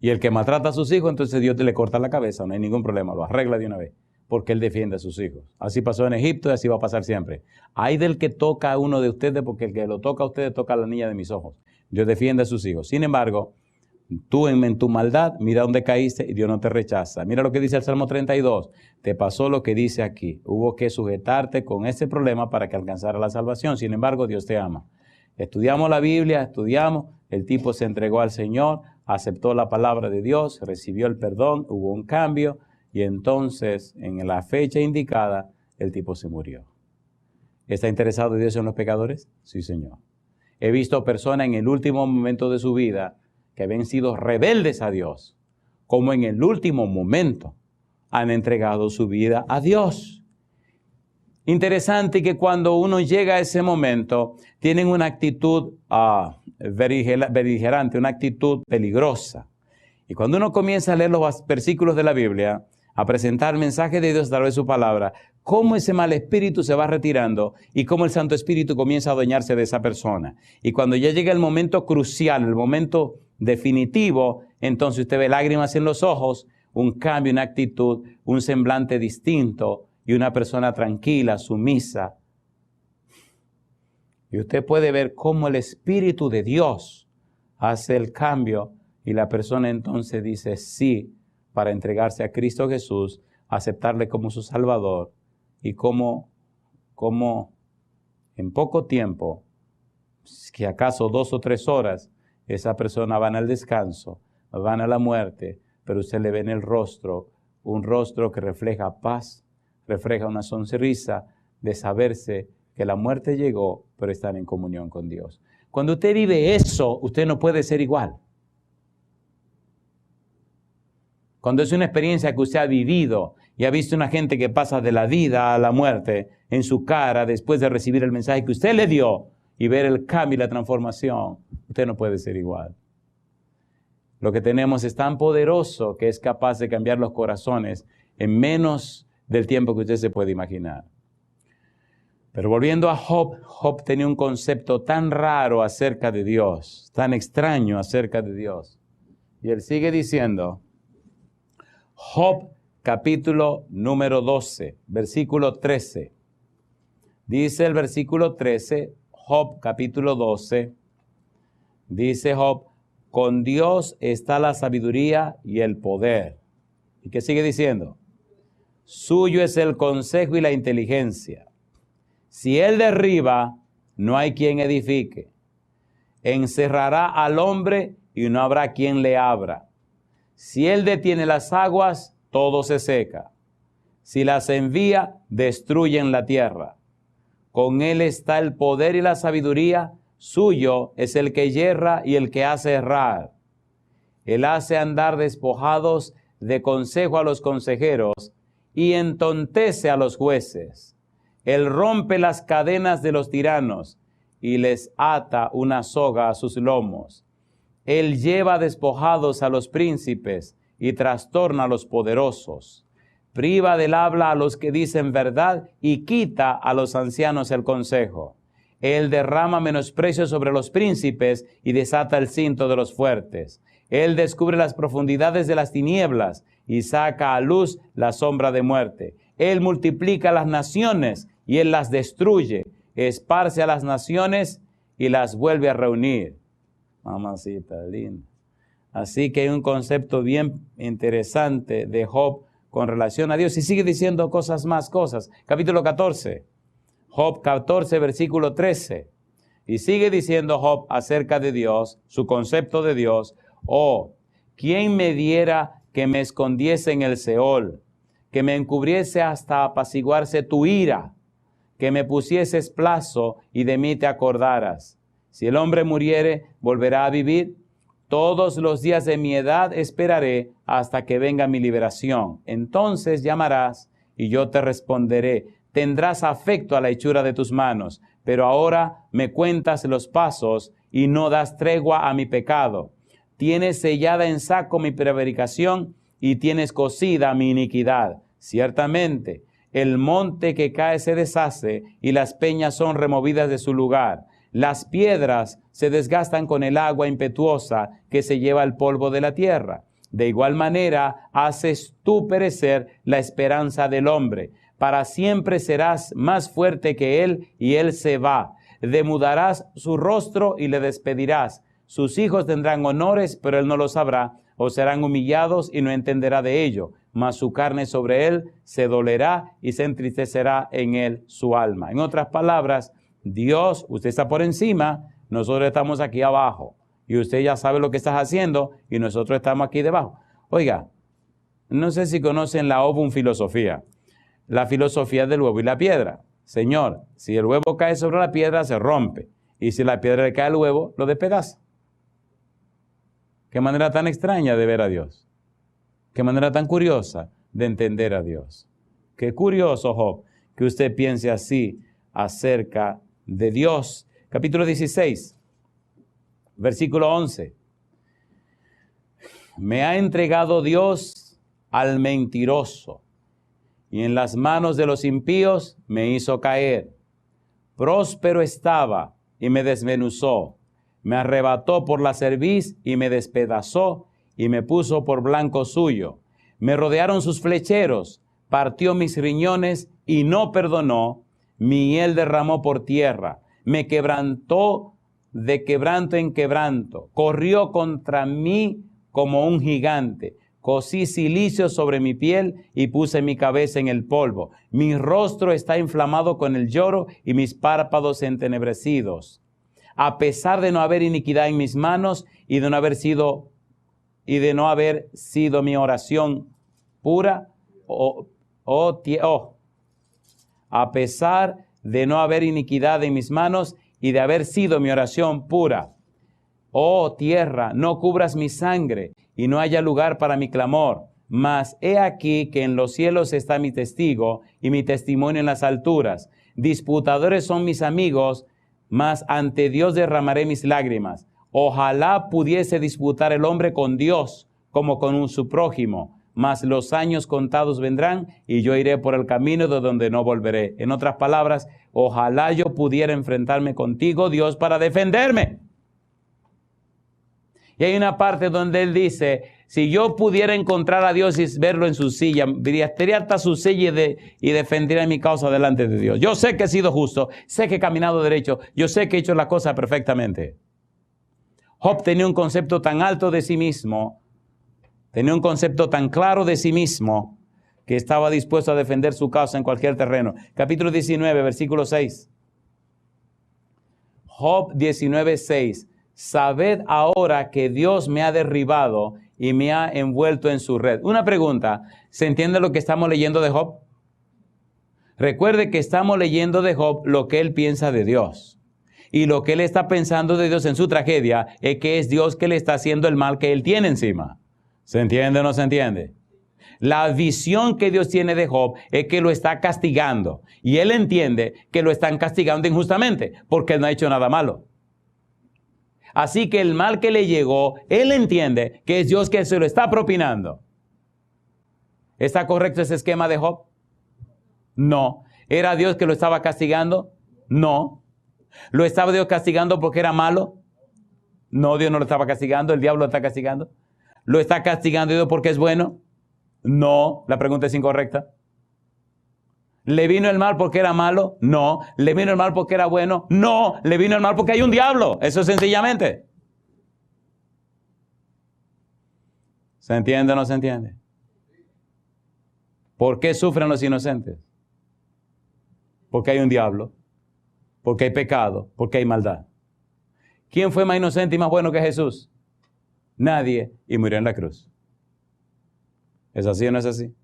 Speaker 1: Y el que maltrata a sus hijos, entonces Dios le corta la cabeza, no hay ningún problema, lo arregla de una vez, porque Él defiende a sus hijos. Así pasó en Egipto y así va a pasar siempre. Hay del que toca a uno de ustedes, porque el que lo toca a ustedes toca a la niña de mis ojos. Dios defiende a sus hijos. Sin embargo, tú en tu maldad, mira dónde caíste y Dios no te rechaza. Mira lo que dice el Salmo 32. Te pasó lo que dice aquí. Hubo que sujetarte con ese problema para que alcanzara la salvación. Sin embargo, Dios te ama. Estudiamos la Biblia, el tipo se entregó al Señor, aceptó la palabra de Dios, recibió el perdón, hubo un cambio y entonces en la fecha indicada el tipo se murió. ¿Está interesado Dios en los pecadores? Sí, Señor. He visto personas en el último momento de su vida que habían sido rebeldes a Dios, como en el último momento han entregado su vida a Dios. Interesante que cuando uno llega a ese momento, tienen una actitud beligerante, una actitud peligrosa. Y cuando uno comienza a leer los versículos de la Biblia, a presentar el mensaje de Dios a través de su palabra, cómo ese mal espíritu se va retirando y cómo el Santo Espíritu comienza a adueñarse de esa persona. Y cuando ya llega el momento crucial, el momento definitivo, entonces usted ve lágrimas en los ojos, un cambio, una actitud, un semblante distinto y una persona tranquila, sumisa. Y usted puede ver cómo el Espíritu de Dios hace el cambio y la persona entonces dice sí para entregarse a Cristo Jesús, aceptarle como su Salvador y como en poco tiempo, que acaso 2 o 3 horas, esa persona van al descanso, van a la muerte, pero usted le ve en el rostro, un rostro que refleja paz, refleja una sonrisa de saberse que la muerte llegó, pero están en comunión con Dios. Cuando usted vive eso, usted no puede ser igual. Cuando es una experiencia que usted ha vivido y ha visto una gente que pasa de la vida a la muerte en su cara después de recibir el mensaje que usted le dio y ver el cambio y la transformación, usted no puede ser igual. Lo que tenemos es tan poderoso que es capaz de cambiar los corazones en menos del tiempo que usted se puede imaginar. Pero volviendo a Job, Job tenía un concepto tan raro acerca de Dios, tan extraño acerca de Dios. Y él sigue diciendo, Job capítulo número 12, versículo 13. Dice el versículo 13, Job capítulo 12, dice Job, con Dios está la sabiduría y el poder. ¿Y qué sigue diciendo? Suyo es el consejo y la inteligencia. Si Él derriba, no hay quien edifique. Encerrará al hombre y no habrá quien le abra. Si Él detiene las aguas, todo se seca. Si las envía, destruyen la tierra. Con Él está el poder y la sabiduría. Suyo es el que yerra y el que hace errar. Él hace andar despojados de consejo a los consejeros y entontece a los jueces. Él rompe las cadenas de los tiranos y les ata una soga a sus lomos. Él lleva despojados a los príncipes y trastorna a los poderosos. Priva del habla a los que dicen verdad y quita a los ancianos el consejo. Él derrama menosprecio sobre los príncipes y desata el cinto de los fuertes. Él descubre las profundidades de las tinieblas y saca a luz la sombra de muerte. Él multiplica las naciones y Él las destruye. Esparce a las naciones y las vuelve a reunir. Mamacita linda. Así que hay un concepto bien interesante de Job con relación a Dios. Y sigue diciendo más cosas. Capítulo 14. Job 14, versículo 13. Y sigue diciendo Job acerca de Dios, su concepto de Dios. Oh, ¿quién me diera que me escondiese en el Seol, que me encubriese hasta apaciguarse tu ira, que me pusieses plazo y de mí te acordaras? Si el hombre muriere, volverá a vivir. Todos los días de mi edad esperaré hasta que venga mi liberación. Entonces llamarás y yo te responderé. Tendrás afecto a la hechura de tus manos, pero ahora me cuentas los pasos y no das tregua a mi pecado. Tienes sellada en saco mi prevaricación y tienes cosida mi iniquidad. Ciertamente, el monte que cae se deshace y las peñas son removidas de su lugar. Las piedras se desgastan con el agua impetuosa que se lleva el polvo de la tierra. De igual manera, haces tú perecer la esperanza del hombre. Para siempre serás más fuerte que él y él se va. Demudarás su rostro y le despedirás. Sus hijos tendrán honores, pero él no lo sabrá, o serán humillados y no entenderá de ello. Mas su carne sobre él se dolerá y se entristecerá en él su alma. En otras palabras, Dios, usted está por encima, nosotros estamos aquí abajo. Y usted ya sabe lo que estás haciendo y nosotros estamos aquí debajo. Oiga, no sé si conocen la Ovum filosofía. La filosofía del huevo y la piedra. Señor, si el huevo cae sobre la piedra, se rompe. Y si la piedra le cae al huevo, lo despedaza. Qué manera tan extraña de ver a Dios. Qué manera tan curiosa de entender a Dios. Qué curioso, Job, que usted piense así acerca de Dios. Capítulo 16, versículo 11. Me ha entregado Dios al mentiroso, y en las manos de los impíos me hizo caer. Próspero estaba y me desmenuzó. Me arrebató por la cerviz y me despedazó y me puso por blanco suyo. Me rodearon sus flecheros, partió mis riñones y no perdonó. Mi hiel derramó por tierra. Me quebrantó de quebranto en quebranto. Corrió contra mí como un gigante. Cosí cilicio sobre mi piel y puse mi cabeza en el polvo. Mi rostro está inflamado con el lloro y mis párpados entenebrecidos. A pesar de no haber iniquidad en mis manos y de no haber sido mi oración pura, a pesar de no haber iniquidad en mis manos y de haber sido mi oración pura. Oh tierra, no cubras mi sangre y no haya lugar para mi clamor. Mas he aquí que en los cielos está mi testigo y mi testimonio en las alturas. Disputadores son mis amigos, mas ante Dios derramaré mis lágrimas. Ojalá pudiese disputar el hombre con Dios como con su prójimo. Mas los años contados vendrán y yo iré por el camino de donde no volveré. En otras palabras, ojalá yo pudiera enfrentarme contigo, Dios, para defenderme. Y hay una parte donde él dice, si yo pudiera encontrar a Dios y verlo en su silla, estaría hasta su silla y defendería mi causa delante de Dios. Yo sé que he sido justo, sé que he caminado derecho, yo sé que he hecho la cosa perfectamente. Job tenía un concepto tan alto de sí mismo, tenía un concepto tan claro de sí mismo, que estaba dispuesto a defender su causa en cualquier terreno. Capítulo 19, versículo 6. Job 19, 6. Sabed ahora que Dios me ha derribado y me ha envuelto en su red. Una pregunta, ¿se entiende lo que estamos leyendo de Job? Recuerde que estamos leyendo de Job lo que él piensa de Dios. Y lo que él está pensando de Dios en su tragedia es que es Dios que le está haciendo el mal que él tiene encima. ¿Se entiende o no se entiende? La visión que Dios tiene de Job es que lo está castigando. Y él entiende que lo están castigando injustamente porque él no ha hecho nada malo. Así que el mal que le llegó, él entiende que es Dios que se lo está propinando. ¿Está correcto ese esquema de Job? No. ¿Era Dios que lo estaba castigando? No. ¿Lo estaba Dios castigando porque era malo? No, Dios no lo estaba castigando, el diablo lo está castigando. ¿Lo está castigando Dios porque es bueno? No, la pregunta es incorrecta. ¿Le vino el mal porque era malo? No. ¿Le vino el mal porque era bueno? No. ¿Le vino el mal porque hay un diablo? Eso sencillamente. ¿Se entiende o no se entiende? ¿Por qué sufren los inocentes? Porque hay un diablo, porque hay pecado, porque hay maldad. ¿Quién fue más inocente y más bueno que Jesús? Nadie, y murió en la cruz. ¿Es así o no es así?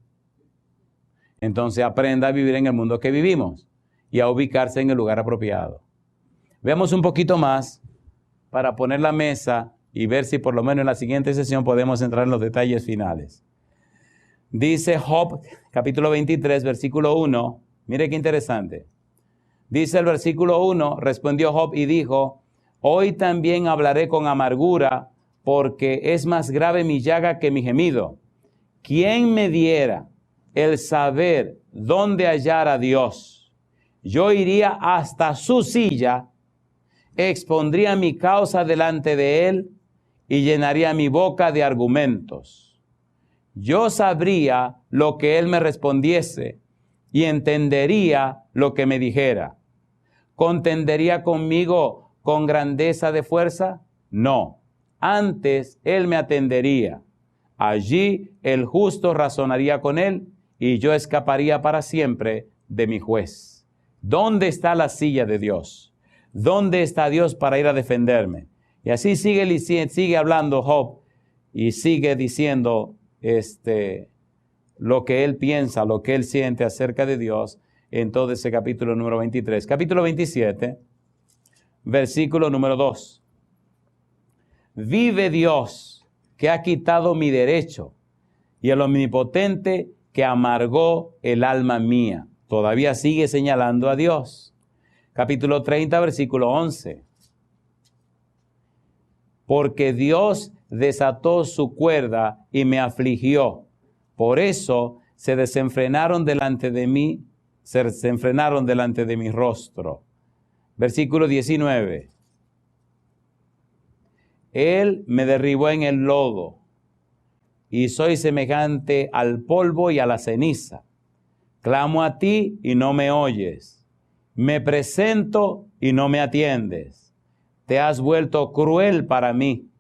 Speaker 1: Entonces aprenda a vivir en el mundo que vivimos y a ubicarse en el lugar apropiado. Veamos un poquito más para poner la mesa y ver si por lo menos en la siguiente sesión podemos entrar en los detalles finales. Dice Job, capítulo 23, versículo 1. Mire qué interesante. Dice el versículo 1, respondió Job y dijo, hoy también hablaré con amargura porque es más grave mi llaga que mi gemido. ¿Quién me diera el saber dónde hallar a Dios? Yo iría hasta su silla expondría mi causa delante de él y llenaría mi boca de argumentos. Yo sabría lo que él me respondiese y entendería lo que me dijera. ¿Contendería conmigo con grandeza de fuerza? No, antes él me atendería. Allí el justo razonaría con él y yo escaparía para siempre de mi juez. ¿Dónde está la silla de Dios? ¿Dónde está Dios para ir a defenderme? Y así sigue hablando Job y sigue diciendo lo que él piensa, lo que él siente acerca de Dios en todo ese capítulo número 23. Capítulo 27, versículo número 2. Vive Dios, que ha quitado mi derecho, y el omnipotente que amargó el alma mía. Todavía sigue señalando a Dios. Capítulo 30, versículo 11. Porque Dios desató su cuerda y me afligió. Por eso se desenfrenaron delante de mí, se desenfrenaron delante de mi rostro. Versículo 19. Él me derribó en el lodo y soy semejante al polvo y a la ceniza. Clamo a ti y no me oyes. Me presento y no me atiendes. Te has vuelto cruel para mí.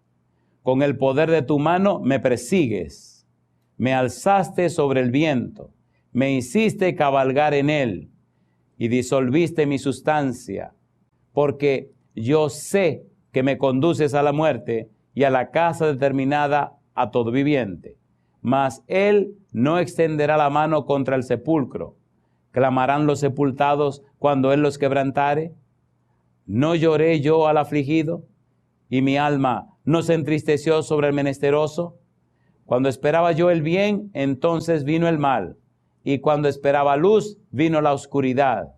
Speaker 1: Con el poder de tu mano me persigues. Me alzaste sobre el viento. Me hiciste cabalgar en él y disolviste mi sustancia. Porque yo sé que me conduces a la muerte y a la casa determinada a todo viviente. Mas él no extenderá la mano contra el sepulcro. ¿Clamarán los sepultados cuando él los quebrantare? ¿No lloré yo al afligido? ¿Y mi alma no se entristeció sobre el menesteroso? Cuando esperaba yo el bien, entonces vino el mal. Y cuando esperaba luz, vino la oscuridad.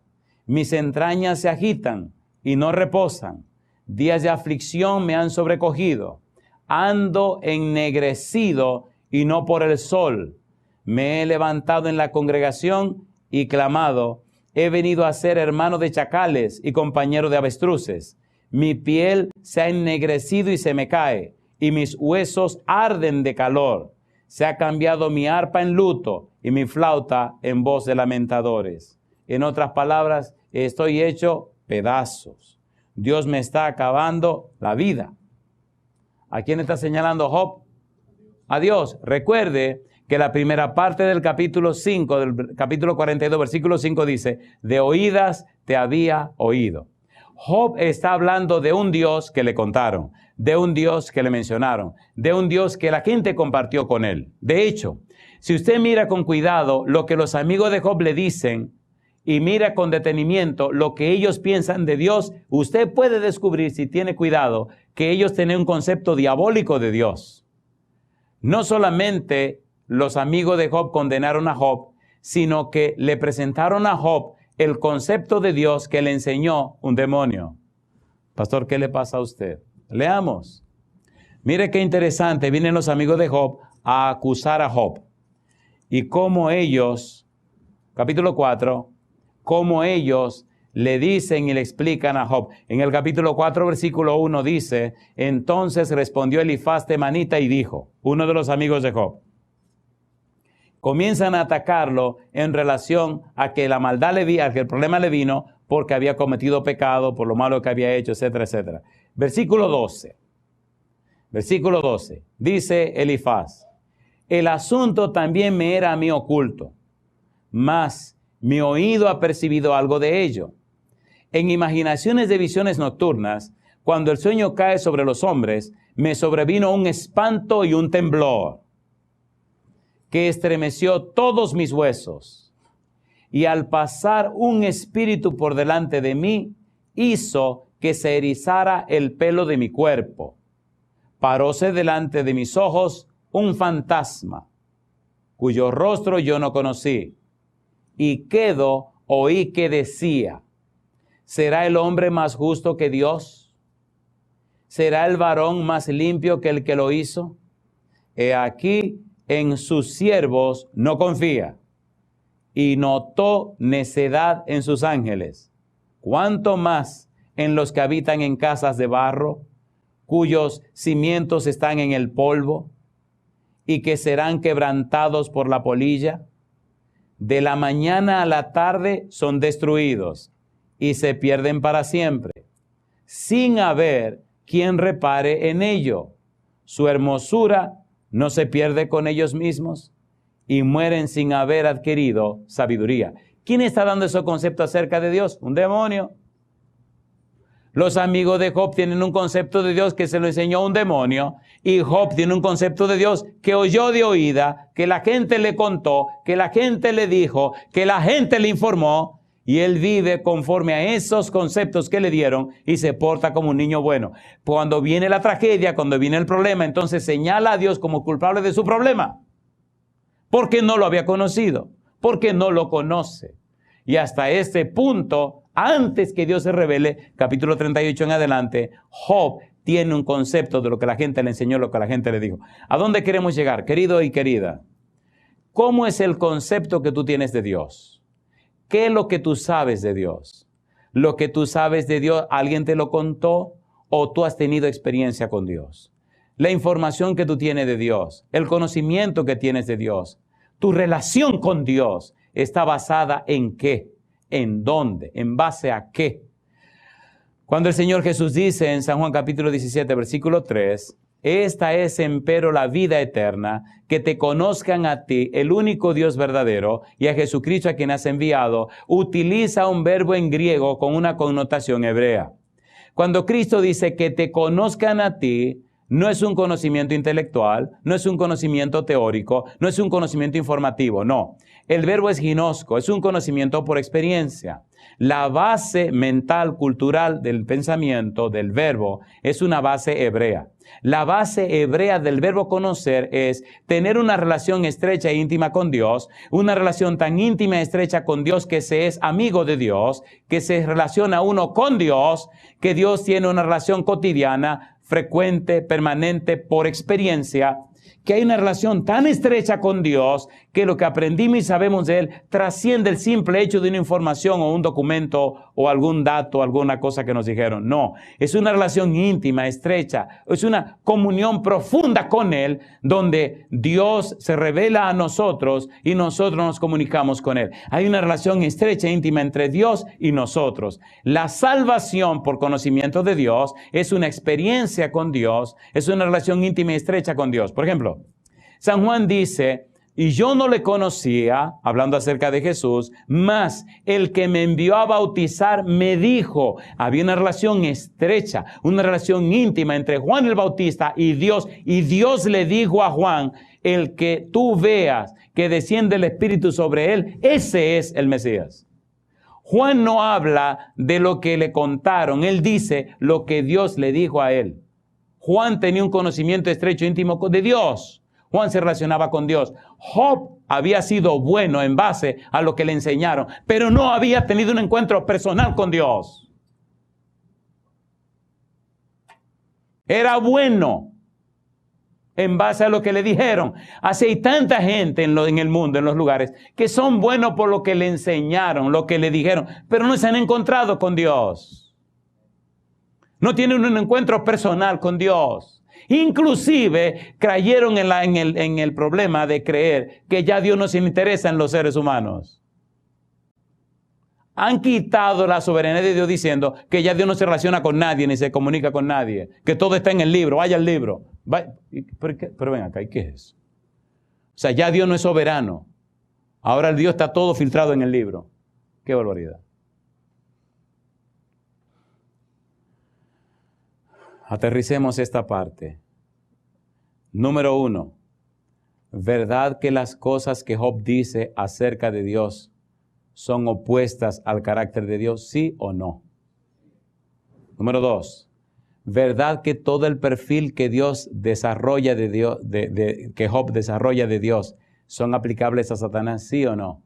Speaker 1: Mis entrañas se agitan y no reposan. Días de aflicción me han sobrecogido. Ando ennegrecido y no por el sol. Me he levantado en la congregación y clamado. He venido a ser hermano de chacales y compañero de avestruces. Mi piel se ha ennegrecido y se me cae, y mis huesos arden de calor. Se ha cambiado mi arpa en luto y mi flauta en voz de lamentadores. En otras palabras, estoy hecho pedazos. Dios me está acabando la vida. ¿A quién está señalando Job? A Dios. Recuerde que la primera parte del capítulo 5, del capítulo 42, versículo 5 dice, de oídas te había oído. Job está hablando de un Dios que le contaron, de un Dios que le mencionaron, de un Dios que la gente compartió con él. De hecho, si usted mira con cuidado lo que los amigos de Job le dicen y mira con detenimiento lo que ellos piensan de Dios, usted puede descubrir, si tiene cuidado, que ellos tienen un concepto diabólico de Dios. No solamente los amigos de Job condenaron a Job, sino que le presentaron a Job el concepto de Dios que le enseñó un demonio. Pastor, ¿qué le pasa a usted? Leamos. Mire qué interesante, vienen los amigos de Job a acusar a Job. Y cómo ellos, capítulo 4, cómo ellos le dicen y le explican a Job. En el capítulo 4, versículo 1 dice, entonces respondió Elifaz temanita y dijo, uno de los amigos de Job, comienzan a atacarlo en relación a que la maldad le vino, a que el problema le vino porque había cometido pecado, por lo malo que había hecho, etcétera, etcétera. Versículo 12. Versículo 12. Dice Elifaz, el asunto también me era a mí oculto, mas mi oído ha percibido algo de ello. En imaginaciones de visiones nocturnas, cuando el sueño cae sobre los hombres, me sobrevino un espanto y un temblor que estremeció todos mis huesos. Y al pasar un espíritu por delante de mí, hizo que se erizara el pelo de mi cuerpo. Paróse delante de mis ojos un fantasma, cuyo rostro yo no conocí. Y quedo, oí que decía, ¿será el hombre más justo que Dios? ¿Será el varón más limpio que el que lo hizo? He aquí, en sus siervos no confía, y notó necedad en sus ángeles. ¿Cuánto más en los que habitan en casas de barro, cuyos cimientos están en el polvo y que serán quebrantados por la polilla? De la mañana a la tarde son destruidos y se pierden para siempre, sin haber quien repare en ello. Su hermosura no se pierde con ellos mismos y mueren sin haber adquirido sabiduría. ¿Quién está dando ese concepto acerca de Dios? Un demonio. Los amigos de Job tienen un concepto de Dios que se lo enseñó un demonio, y Job tiene un concepto de Dios que oyó de oída, que la gente le contó, que la gente le dijo, que la gente le informó, y él vive conforme a esos conceptos que le dieron y se porta como un niño bueno. Cuando viene la tragedia, cuando viene el problema, entonces señala a Dios como culpable de su problema, porque no lo había conocido, porque no lo conoce. Y hasta este punto, antes que Dios se revele, capítulo 38 en adelante, Job tiene un concepto de lo que la gente le enseñó, lo que la gente le dijo. ¿A dónde queremos llegar, querido y querida? ¿Cómo es el concepto que tú tienes de Dios? ¿Qué es lo que tú sabes de Dios? ¿Lo que tú sabes de Dios, alguien te lo contó o tú has tenido experiencia con Dios? La información que tú tienes de Dios, el conocimiento que tienes de Dios, tu relación con Dios, ¿está basada en qué? ¿En dónde? ¿En base a qué? Cuando el Señor Jesús dice en San Juan capítulo 17, versículo 3, esta es empero la vida eterna, que te conozcan a ti, el único Dios verdadero, y a Jesucristo a quien has enviado, utiliza un verbo en griego con una connotación hebrea. Cuando Cristo dice que te conozcan a ti, no es un conocimiento intelectual, no es un conocimiento teórico, no es un conocimiento informativo, no. El verbo es ginosco, es un conocimiento por experiencia. La base mental, cultural del pensamiento, del verbo, es una base hebrea. La base hebrea del verbo conocer es tener una relación estrecha e íntima con Dios, una relación tan íntima y estrecha con Dios que se es amigo de Dios, que se relaciona uno con Dios, que Dios tiene una relación cotidiana, frecuente, permanente, por experiencia, que hay una relación tan estrecha con Dios que lo que aprendimos y sabemos de Él trasciende el simple hecho de una información o un documento o algún dato, alguna cosa que nos dijeron. No, es una relación íntima, estrecha, es una comunión profunda con Él donde Dios se revela a nosotros y nosotros nos comunicamos con Él. Hay una relación estrecha, íntima entre Dios y nosotros. La salvación por conocimiento de Dios es una experiencia con Dios, es una relación íntima y estrecha con Dios. Por ejemplo, San Juan dice, y yo no le conocía, hablando acerca de Jesús, mas el que me envió a bautizar me dijo. Había una relación estrecha, una relación íntima entre Juan el Bautista y Dios le dijo a Juan, el que tú veas que desciende el Espíritu sobre él, ese es el Mesías. Juan no habla de lo que le contaron, él dice lo que Dios le dijo a él. Juan tenía un conocimiento estrecho, íntimo de Dios. Juan se relacionaba con Dios. Job había sido bueno en base a lo que le enseñaron, pero no había tenido un encuentro personal con Dios. Era bueno en base a lo que le dijeron. Así hay tanta gente en el mundo, en los lugares, que son buenos por lo que le enseñaron, lo que le dijeron, pero no se han encontrado con Dios. No tienen un encuentro personal con Dios. Inclusive cayeron en el problema de creer que ya Dios no se interesa en los seres humanos. Han quitado la soberanía de Dios diciendo que ya Dios no se relaciona con nadie ni se comunica con nadie, que todo está en el libro, vaya al libro. Pero ven acá, ¿y qué es eso? O sea, ya Dios no es soberano. Ahora el Dios está todo filtrado en el libro. ¡Qué barbaridad! Aterricemos esta parte. Número 1. ¿Verdad que las cosas que Job dice acerca de Dios son opuestas al carácter de Dios? ¿Sí o no? Número 2. ¿Verdad que todo el perfil que Dios desarrolla de Dios, que Job desarrolla de Dios, son aplicables a Satanás? ¿Sí o no?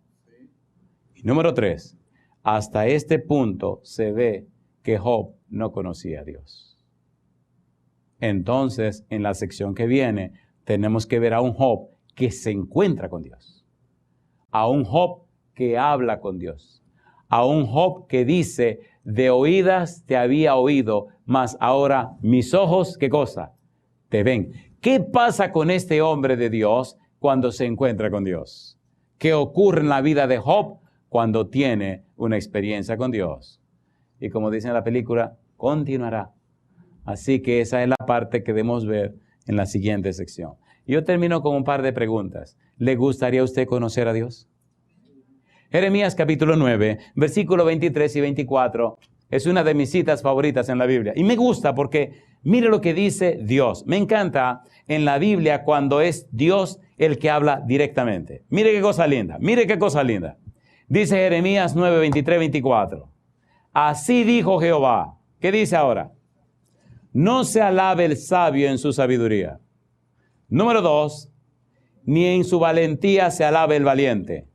Speaker 1: Y número 3. Hasta este punto se ve que Job no conocía a Dios. Entonces, en la sección que viene, tenemos que ver a un Job que se encuentra con Dios, a un Job que habla con Dios, a un Job que dice, de oídas te había oído, mas ahora mis ojos, ¿qué cosa? Te ven. ¿Qué pasa con este hombre de Dios cuando se encuentra con Dios? ¿Qué ocurre en la vida de Job cuando tiene una experiencia con Dios? Y como dice en la película, continuará. Así que esa es la parte que debemos ver en la siguiente sección. Yo termino con un par de preguntas. ¿Le gustaría a usted conocer a Dios? Jeremías capítulo 9, versículos 23 y 24, es una de mis citas favoritas en la Biblia. Y me gusta porque mire lo que dice Dios. Me encanta en la Biblia cuando es Dios el que habla directamente. Mire qué cosa linda, mire qué cosa linda. Dice Jeremías 9, 23, 24. Así dijo Jehová. ¿Qué dice ahora? No se alabe el sabio en su sabiduría. Número 2, ni en su valentía se alabe el valiente.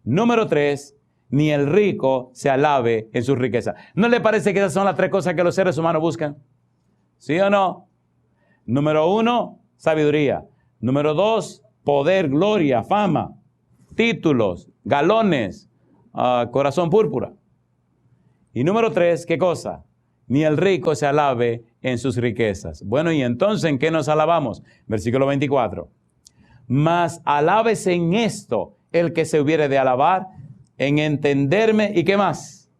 Speaker 1: Número 3, ni el rico se alabe en su riqueza. ¿No le parece que esas son las tres cosas que los seres humanos buscan? ¿Sí o no? Número 1, sabiduría. Número 2, poder, gloria, fama, títulos, galones, corazón púrpura. Y número 3, ¿qué cosa? Ni el rico se alabe en sus riquezas. Bueno, ¿y entonces en qué nos alabamos? Versículo 24. Mas alábese en esto el que se hubiere de alabar, en entenderme, ¿y qué más?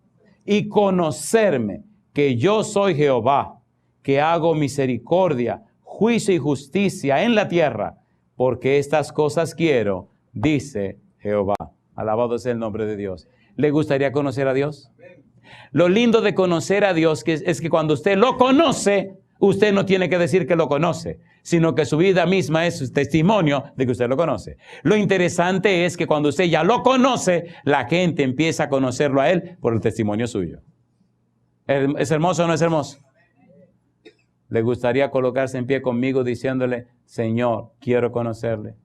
Speaker 1: Y conocerme, que yo soy Jehová, que hago misericordia, juicio y justicia en la tierra, porque estas cosas quiero, dice Jehová. Alabado sea el nombre de Dios. ¿Le gustaría conocer a Dios? Lo lindo de conocer a Dios es que cuando usted lo conoce, usted no tiene que decir que lo conoce, sino que su vida misma es su testimonio de que usted lo conoce. Lo interesante es que cuando usted ya lo conoce, la gente empieza a conocerlo a él por el testimonio suyo. ¿Es hermoso o no es hermoso? ¿Le gustaría colocarse en pie conmigo diciéndole, Señor, quiero conocerle?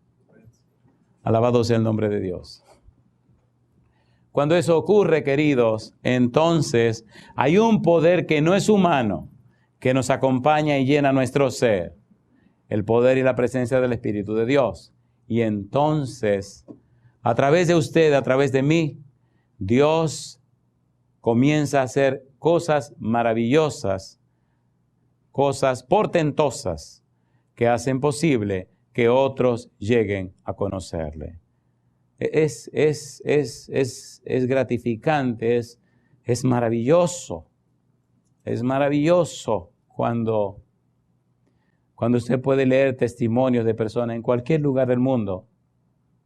Speaker 1: Alabado sea el nombre de Dios. Cuando eso ocurre, queridos, entonces hay un poder que no es humano, que nos acompaña y llena nuestro ser. El poder y la presencia del Espíritu de Dios. Y entonces, a través de usted, a través de mí, Dios comienza a hacer cosas maravillosas, cosas portentosas, que hacen posible que otros lleguen a conocerle. Es gratificante, es maravilloso. Es maravilloso cuando usted puede leer testimonios de personas en cualquier lugar del mundo,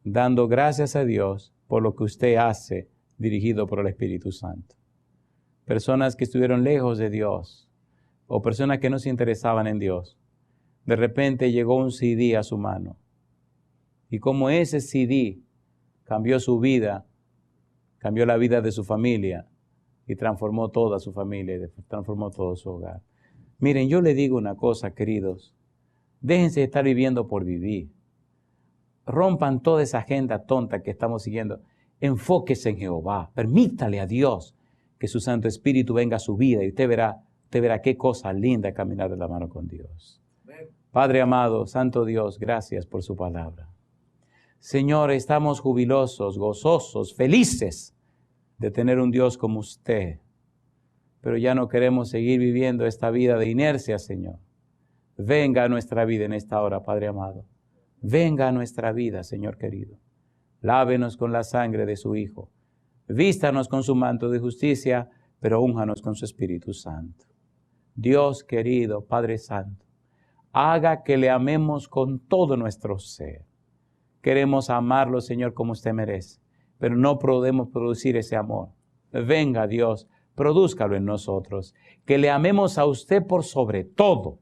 Speaker 1: dando gracias a Dios por lo que usted hace, dirigido por el Espíritu Santo. Personas que estuvieron lejos de Dios, o personas que no se interesaban en Dios. De repente llegó un CD a su mano. Y como ese CD cambió su vida, cambió la vida de su familia, y transformó toda su familia, transformó todo su hogar. Miren, yo le digo una cosa, queridos. Déjense de estar viviendo por vivir. Rompan toda esa agenda tonta que estamos siguiendo. Enfóquese en Jehová. Permítale a Dios que su Santo Espíritu venga a su vida y usted verá qué cosa linda caminar de la mano con Dios. Padre amado, Santo Dios, gracias por su palabra. Señor, estamos jubilosos, gozosos, felices de tener un Dios como usted. Pero ya no queremos seguir viviendo esta vida de inercia, Señor. Venga a nuestra vida en esta hora, Padre amado. Venga a nuestra vida, Señor querido. Lávenos con la sangre de su Hijo. Vístanos con su manto de justicia, pero únjanos con su Espíritu Santo. Dios querido, Padre Santo, haga que le amemos con todo nuestro ser. Queremos amarlo, Señor, como usted merece, pero no podemos producir ese amor. Venga, Dios, produzcalo en nosotros, que le amemos a usted por sobre todo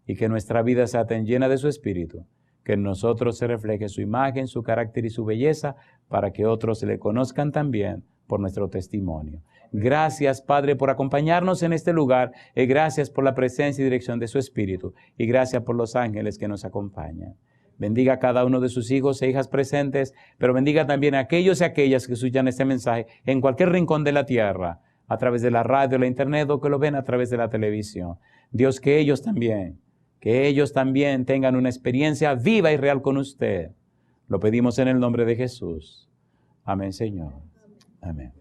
Speaker 1: y que nuestra vida sea tan llena de su Espíritu, que en nosotros se refleje su imagen, su carácter y su belleza, para que otros le conozcan también por nuestro testimonio. Gracias, Padre, por acompañarnos en este lugar, y gracias por la presencia y dirección de su Espíritu, y gracias por los ángeles que nos acompañan. Bendiga a cada uno de sus hijos e hijas presentes, pero bendiga también a aquellos y aquellas que escuchan este mensaje en cualquier rincón de la tierra, a través de la radio, la internet o que lo ven a través de la televisión. Dios, que ellos también tengan una experiencia viva y real con usted. Lo pedimos en el nombre de Jesús. Amén, Señor. Amén.